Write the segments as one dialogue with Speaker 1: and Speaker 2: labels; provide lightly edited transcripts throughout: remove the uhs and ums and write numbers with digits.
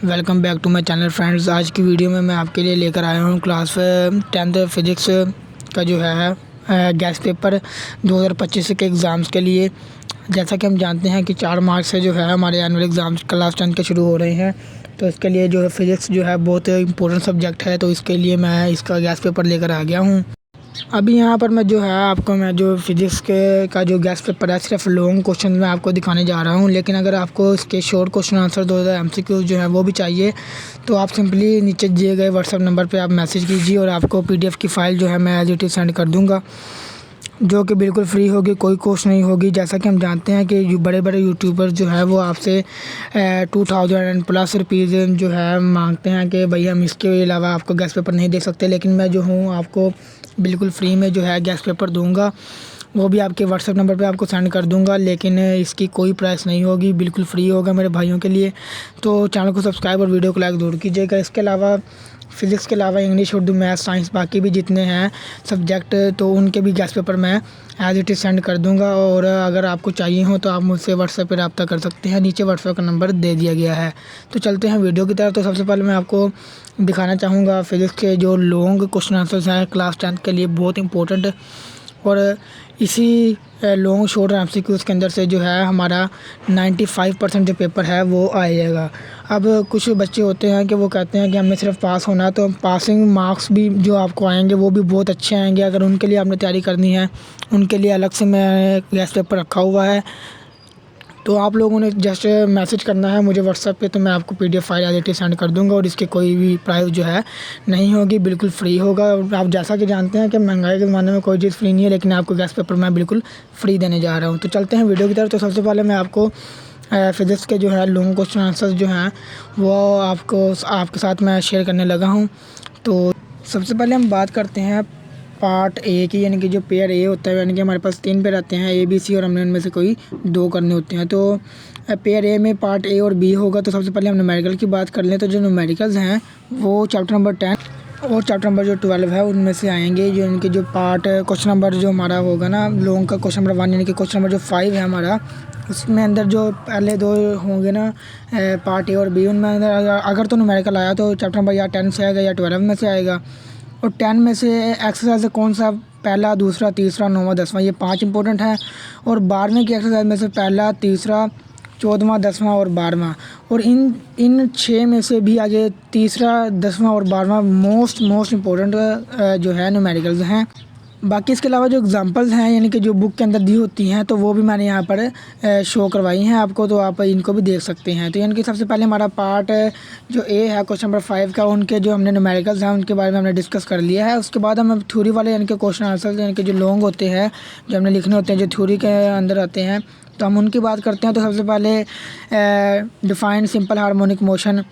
Speaker 1: Welcome back to my channel friends. आज की video में मैं आपके लिए लेकर आया हूँ क्लास 10th फिज़िक्स का जो है गैस पेपर 2025 के एग्ज़ाम्स के लिए। जैसा कि हम जानते हैं कि 4 मार्च से जो है हमारे एनुअल एग्ज़ाम्स क्लास 10 के शुरू हो रहे हैं, तो इसके लिए जो है फ़िज़िक्स जो है बहुत इंपॉर्टेंट सब्जेक्ट है, तो इसके लिए मैं इसका गैस पेपर लेकर आ गया हूँ। अभी यहाँ पर मैं जो है आपको मैं जो फ़िज़िक्स के का जो गैस पेपर है सिर्फ लॉन्ग क्वेश्चन मैं आपको दिखाने जा रहा हूँ। लेकिन अगर आपको इसके शॉर्ट क्वेश्चन आंसर 2000 एमसीक्यू जो है वो भी चाहिए, तो आप सिंपली नीचे दिए गए व्हाट्सएप नंबर पे आप मैसेज कीजिए और आपको पीडीएफ की फ़ाइल जो है मैं एज इट इज़ सेंड कर दूँगा, जो कि बिल्कुल फ्री होगी, कोई कॉस्ट नहीं होगी। जैसा कि हम जानते हैं कि बड़े बड़े यूट्यूबर जो है वो आपसे 2000+ रुपीज़ जो है मांगते हैं कि भाई हम इसके अलावा आपको गैस पेपर नहीं दे सकते। लेकिन मैं जो हूँ आपको बिल्कुल फ्री में जो है गैस पेपर दूंगा, वो भी आपके व्हाट्सएप नंबर पे आपको सेंड कर दूंगा। लेकिन इसकी कोई प्राइस नहीं होगी, बिल्कुल फ्री होगा मेरे भाइयों के लिए। तो चैनल को सब्सक्राइब और वीडियो को लाइक ज़रूर कीजिएगा। इसके अलावा फ़िज़िक्स के अलावा इंग्लिश, उर्दू, मैथ, साइंस बाकी भी जितने हैं सब्जेक्ट, तो उनके भी गैस पेपर मैं एज इट इज़ सेंड कर दूंगा। और अगर आपको चाहिए हो तो आप मुझसे व्हाट्सएप पर रब्ता कर सकते हैं, नीचे व्हाट्सएप का नंबर दे दिया गया है। तो चलते हैं वीडियो की तरफ। तो सबसे पहले मैं आपको दिखाना चाहूँगा फ़िज़िक्स के जो लॉन्ग क्वेश्चन आंसर्स हैं क्लास 10 के लिए बहुत इंपॉर्टेंट, और इसी लॉन्ग शॉर्ट एमसीक्यूज़ के अंदर से जो है हमारा 95% जो पेपर है वो आएगा। अब कुछ बच्चे होते हैं कि वो कहते हैं कि हमें सिर्फ पास होना है, तो पासिंग मार्क्स भी जो आपको आएंगे वो भी बहुत अच्छे आएंगे। अगर उनके लिए आपने तैयारी करनी है, उनके लिए अलग से मैं गैस पेपर रखा हुआ है, तो आप लोगों ने जस्ट मैसेज करना है मुझे व्हाट्सएप पे, तो मैं आपको PDF file as it is send कर दूंगा। और इसकी कोई भी प्राइस जो है नहीं होगी, बिल्कुल फ्री होगा। और आप जैसा कि जानते हैं कि महंगाई के ज़माने में कोई चीज़ फ्री नहीं है, लेकिन आपको गैस पेपर मैं बिल्कुल फ्री देने जा रहा हूँ। तो चलते हैं वीडियो की तरफ। तो सबसे पहले मैं आपको फ़िज़िक्स के जो है लॉन्ग क्वेश्चन आंसर्स जो हैं वो आपके साथ मैं शेयर करने लगा हूँ। तो सबसे पहले हम बात करते हैं पार्ट ए की, यानी कि जो पेयर ए होता है, यानी कि हमारे पास 3 पेयर आते हैं ए बी सी, और हमने उनमें से कोई 2 करने होते हैं। तो पेयर ए में पार्ट ए और बी होगा। तो सबसे पहले हम न्यूमेरिकल की बात कर लें। तो जो न्यूमेरिकल्स हैं वो चैप्टर नंबर 10 और चैप्टर नंबर जो 12 है उनमें से आएंगे। जो इनके जो पार्ट क्वेश्चन नंबर जो हमारा होगा ना लॉन्ग का, क्वेश्चन नंबर 1 यानी कि क्वेश्चन नंबर जो 5 है हमारा, उसमें अंदर जो पहले 2 होंगे ना पार्ट ए और बी, उनमें अंदर अगर तो न्यूमेरिकल आया तो चैप्टर नंबर या 10 से आएगा या 12 में से आएगा। और 10 में से एक्सरसाइज कौन सा, पहला, दूसरा, तीसरा, 9वां, 10वां, ये 5 इंपॉर्टेंट है। और 12वें की एक्सरसाइज में से पहला, तीसरा, 14वां, 10वां और 12वां। और इन 6 में से भी आगे तीसरा, 10वां और 12वां मोस्ट इंपॉर्टेंट जो है न्यूमेरिकल्स हैं। बाकी इसके अलावा जो एग्जांपल्स हैं, यानी कि जो बुक के अंदर दी होती हैं, तो वो भी मैंने यहाँ पर शो करवाई हैं आपको, तो आप इनको भी देख सकते हैं। तो यानी कि सबसे पहले हमारा पार्ट जो ए है क्वेश्चन नंबर 5 का, उनके जो हमने न्यूमेरिकल्स हैं उनके बारे में हमने डिस्कस कर लिया है। उसके बाद हम थ्योरी वाले यानी कि क्वेश्चन आंसर यानी कि जो लॉन्ग होते हैं, जो हमने लिखने होते हैं, जो थ्योरी के अंदर आते हैं, तो हम उनकी बात करते हैं। तो सबसे पहले डिफाइन सिंपल हार्मोनिक मोशन,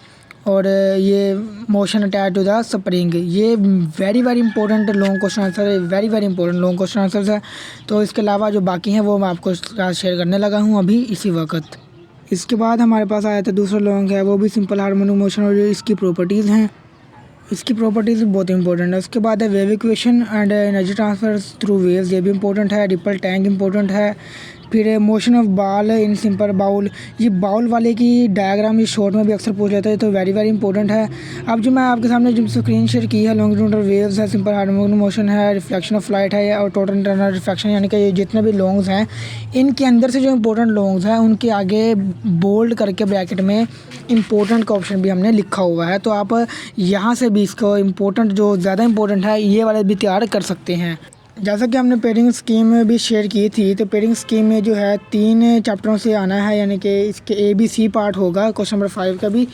Speaker 1: और ये motion attach to the spring, ये very important long question answer है, very important long question answers है। तो इसके अलावा जो बाकी हैं वो मैं आपको शेयर करने लगा हूँ अभी इसी वक्त। इसके बाद हमारे पास आया था दूसरा लॉन्ग है, वो भी सिंपल हार्मोनिक मोशन, और इसकी प्रॉपर्टीज़ हैं, इसकी प्रॉपर्टीज़ बहुत इंपॉर्टेंट है। उसके बाद है wave equation and energy transfer through waves, ये भी इंपॉर्टेंट है। रिपल टैंक इंपॉर्टेंट है। फिर motion of ball in simple bowl, ये बाउल वाले की डायग्राम ये शॉर्ट में भी अक्सर पूछ लेता है, तो वेरी इंपॉर्टेंट है। अब जो मैं आपके सामने जो स्क्रीन शेयर की है, लॉन्गिट्यूडनल वेव्स है, सिंपल हार्मोनिक मोशन है, रिफ्लेक्शन ऑफ लाइट है, और टोटल इंटरनल रिफ्लेक्शन, यानी कि ये जितने भी लॉन्ग्स हैं इनके अंदर से जो इंपॉर्टेंट लॉन्ग्स हैं उनके आगे बोल्ड करके ब्रैकेट में इंपॉर्टेंट का ऑप्शन भी हमने लिखा हुआ है। तो आप यहाँ से भी इसको इम्पोर्टेंट जो ज़्यादा इंपॉर्टेंट है ये वाले भी तैयार कर सकते हैं। जैसा कि हमने पेयरिंग स्कीम भी शेयर की थी, तो पेयरिंग स्कीम में जो है 3 चैप्टरों से आना है, यानी कि इसके ए बी सी पार्ट होगा क्वेश्चन नंबर 5 का भी।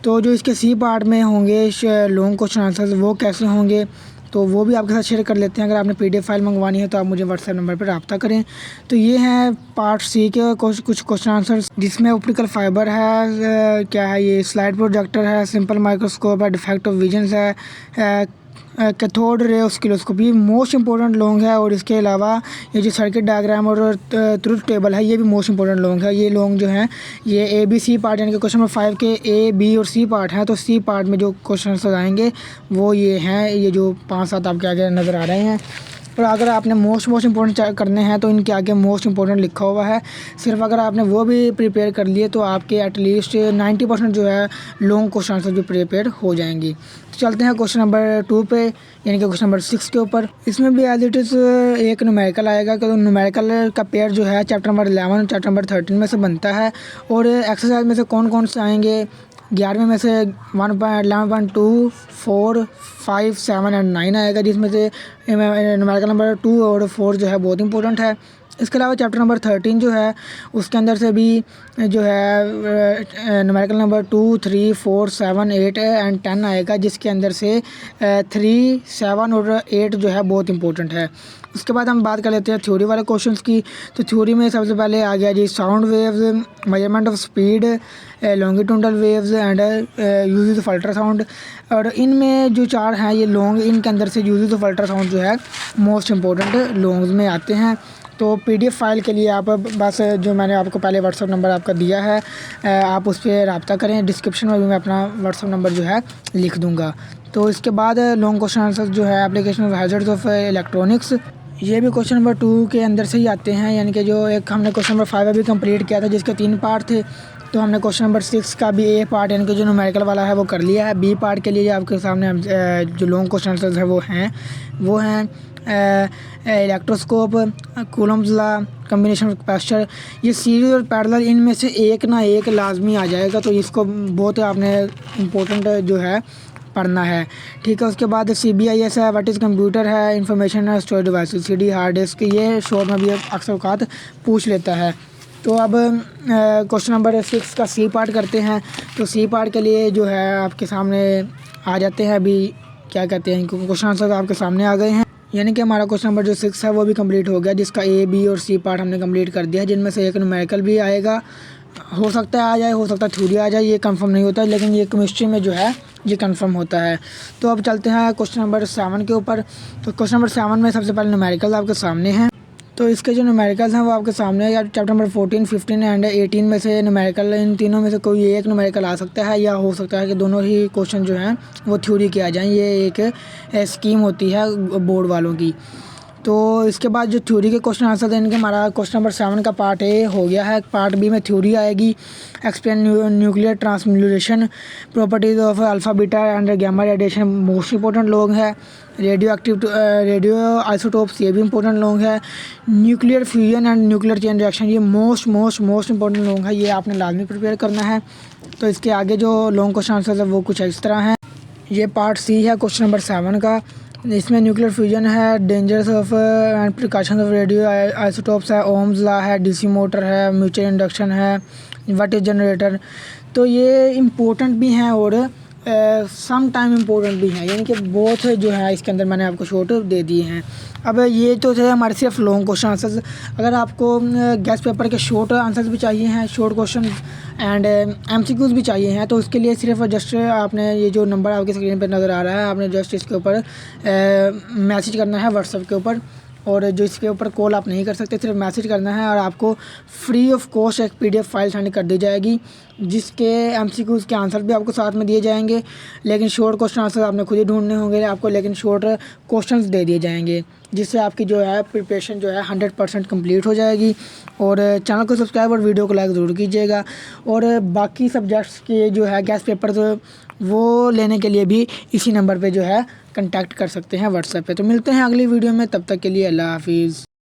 Speaker 1: तो जो इसके सी पार्ट में होंगे लॉन्ग क्वेश्चन आंसर्स वो कैसे होंगे, तो वो भी आपके साथ शेयर कर लेते हैं। अगर आपने पीडीएफ फाइल मंगवानी है तो आप मुझे व्हाट्सएप नंबर पर रब्ता करें। तो ये हैं पार्ट सी के कुछ क्वेश्चन आंसर्स, जिसमें ऑप्टिकल फाइबर है, क्या है ये, स्लाइड प्रोजेक्टर है, सिंपल माइक्रोस्कोप है, डिफेक्ट ऑफ विजन है, cathode ray ऑस्किलोस्कोपी most important long है। और इसके अलावा ये जो सर्किट डायग्राम और ट्रुथ टेबल है, ये भी मोस्ट इंपॉर्टेंट लॉन्ग है। ये लॉन्ग जो हैं ये ए बी सी पार्ट, यानी कि क्वेश्चन नंबर 5 के ए बी और सी पार्ट हैं। तो सी पार्ट में जो क्वेश्चन आंसर आएंगे वो ये हैं, ये जो 5-7 आपके आगे नज़र आ रहे हैं। और अगर आपने मोस्ट इंपॉर्टेंट करने हैं तो इनके आगे मोस्ट इंपॉर्टेंट लिखा हुआ है। सिर्फ अगर आपने वो भी प्रिपेयर कर लिए तो आपके एटलीस्ट 90% जो है लॉन्ग क्वेश्चन आंसर भी प्रिपेयर हो जाएंगी। तो चलते हैं क्वेश्चन नंबर 2 पे, यानी कि क्वेश्चन नंबर 6 के ऊपर। इसमें भी एज इट इज़ एक न्यूमेरिकल आएगा, क्योंकि न्यूमेरिकल का पेयर जो है चैप्टर नंबर 11 चैप्टर नंबर 13 में से बनता है। और एक्सरसाइज में से कौन कौन से आएंगे, 11वें में से 11.2, 4, 5, 7 और 9 आएगा, जिसमें से न्यूमेरिकल नंबर 2 और 4 जो है बहुत इंपॉर्टेंट है। इसके अलावा चैप्टर नंबर 13 जो है उसके अंदर से भी जो है न्यूमेरिकल नंबर 2, 3, 4, 7, 8 एंड 10 आएगा, जिसके अंदर से 3, 7 और 8 जो है बहुत इंपॉर्टेंट है। उसके बाद हम बात कर लेते हैं थ्योरी वाले क्वेश्चंस की। तो थ्योरी में सबसे पहले आ गया जी sound waves, measurement of speed, longitudinal waves and uses of ultrasound. और इनमें जो 4 हैं ये लॉन्ग, इनके अंदर से यूजेस ऑफ अल्ट्रासाउंड जो है मोस्ट इंपॉर्टेंट लॉन्ग्स में आते हैं। तो पीडीएफ फाइल के लिए आप बस जो मैंने आपको पहले व्हाट्सअप नंबर आपका दिया है आप उस पर रब्ता करें। डिस्क्रिप्शन में भी मैं अपना व्हाट्सअप नंबर जो है लिख दूँगा। तो इसके बाद लॉन्ग क्वेश्चन आंसर जो है application of hazards of electronics, ये भी क्वेश्चन नंबर 2 के अंदर से ही आते हैं। यानी कि जो एक हमने क्वेश्चन नंबर 5 अभी कंप्लीट किया था जिसके 3 पार्ट थे, तो हमने क्वेश्चन नंबर 6 का भी ए पार्ट यानी कि जो न्यूमेरिकल वाला है वो कर लिया है। बी पार्ट के लिए आपके सामने जो लॉन्ग क्वेश्चन आंसर है वो हैं electroscope, Coulomb's law, combination of capacitor. ये सीरीज और पैरेलल इनमें से एक ना एक लाजमी आ जाएगा, तो इसको बहुत आपने इम्पोर्टेंट जो है पढ़ना है, ठीक है। उसके बाद CBIS है, व्हाट इज़ कंप्यूटर है, information storage device, CD hard disk, ये शॉर्ट में भी अक्सर औकात पूछ लेता है। तो अब क्वेश्चन नंबर 6 का सी पार्ट करते हैं। तो सी पार्ट के लिए जो है आपके सामने आ जाते हैं, अभी क्या कहते हैं क्वेश्चन आंसर आपके सामने आ गए हैं। यानी कि हमारा क्वेश्चन नंबर जो 6 है वो भी कंप्लीट हो गया, जिसका A, B और C पार्ट हमने कंप्लीट कर दिया है, जिनमें से एक न्यूमेरिकल भी आएगा, हो सकता है आ जाए, हो सकता है थ्योरी आ जाए, ये कंफर्म नहीं होता, लेकिन ये केमिस्ट्री में जो है ये कंफर्म होता है। तो अब चलते हैं क्वेश्चन नंबर 7 के ऊपर। तो क्वेश्चन नंबर 7 में सबसे पहले न्यूमेरिकल आपके सामने हैं। तो इसके जो न्यूमेरिकल्स हैं वो आपके सामने है। चैप्टर नंबर 14, 15 एंड 18 में से न्यूमेरिकल, इन तीनों में से कोई एक न्यूमेरिकल आ सकता है, या हो सकता है कि दोनों ही क्वेश्चन जो हैं वो थ्योरी के आ जाएँ। ये एक स्कीम होती है बोर्ड वालों की। तो इसके बाद जो थ्योरी के क्वेश्चन आंसर देंगे, हमारा क्वेश्चन नंबर 7 का पार्ट ए हो गया है। पार्ट बी में थ्योरी आएगी, explain nuclear transmutation, properties of alpha beta and gamma radiation, most important लोग है। रेडियो आइसोटोप्स, ये भी इंपॉर्टेंट लोग है। Nuclear fusion and nuclear chain reaction, ये मोस्ट इंपॉर्टेंट लोग है, ये आपने लाजमी प्रिपेयर करना है। तो इसके आगे जो लॉन्ग क्वेश्चन आंसर है वो कुछ इस तरह हैं। ये पार्ट सी है क्वेश्चन नंबर 7 का। इसमें न्यूक्लियर फ्यूजन है, dangers of and precautions of radio isotopes है, ओम्स लॉ है, डीसी मोटर है, म्यूचुअल इंडक्शन है, व्हाट इज जनरेटर। तो ये इम्पोर्टेंट भी हैं और सम टाइम इम्पोर्टेंट भी हैं, यानी कि बहुत जो है इसके अंदर मैंने आपको शॉर्ट दे दिए हैं। अब ये तो थे हमारे सिर्फ लॉन्ग क्वेश्चन आंसर्स। अगर आपको गेस्ट पेपर के शॉर्ट आंसर्स भी चाहिए हैं, शॉर्ट क्वेश्चन एंड MCQs भी चाहिए हैं, तो उसके लिए सिर्फ जस्ट आपने ये जो नंबर आपकी स्क्रीन पर नज़र आ रहा है, आपने जस्ट इसके ऊपर मैसेज करना है व्हाट्सएप के ऊपर, और जो इसके ऊपर कॉल आप नहीं कर सकते, सिर्फ मैसेज करना है और आपको फ्री ऑफ कॉस्ट एक PDF फाइल सेंड कर दी जाएगी, जिसके MCQs के आंसर भी आपको साथ में दिए जाएंगे। लेकिन शॉर्ट क्वेश्चन आंसर आपने खुद ही ढूंढने होंगे आपको, लेकिन शॉर्ट क्वेश्चंस दे दिए जाएंगे, जिससे आपकी जो है प्रिपरेशन जो है 100% कंप्लीट हो जाएगी। और चैनल को सब्सक्राइब और वीडियो को लाइक ज़रूर कीजिएगा। और बाकी सब्जेक्ट्स के जो है गेस्ट पेपर वो लेने के लिए भी इसी नंबर पे जो है कांटेक्ट कर सकते हैं व्हाट्सएप पे। तो मिलते हैं अगली वीडियो में, तब तक के लिए अल्लाह हाफिज़।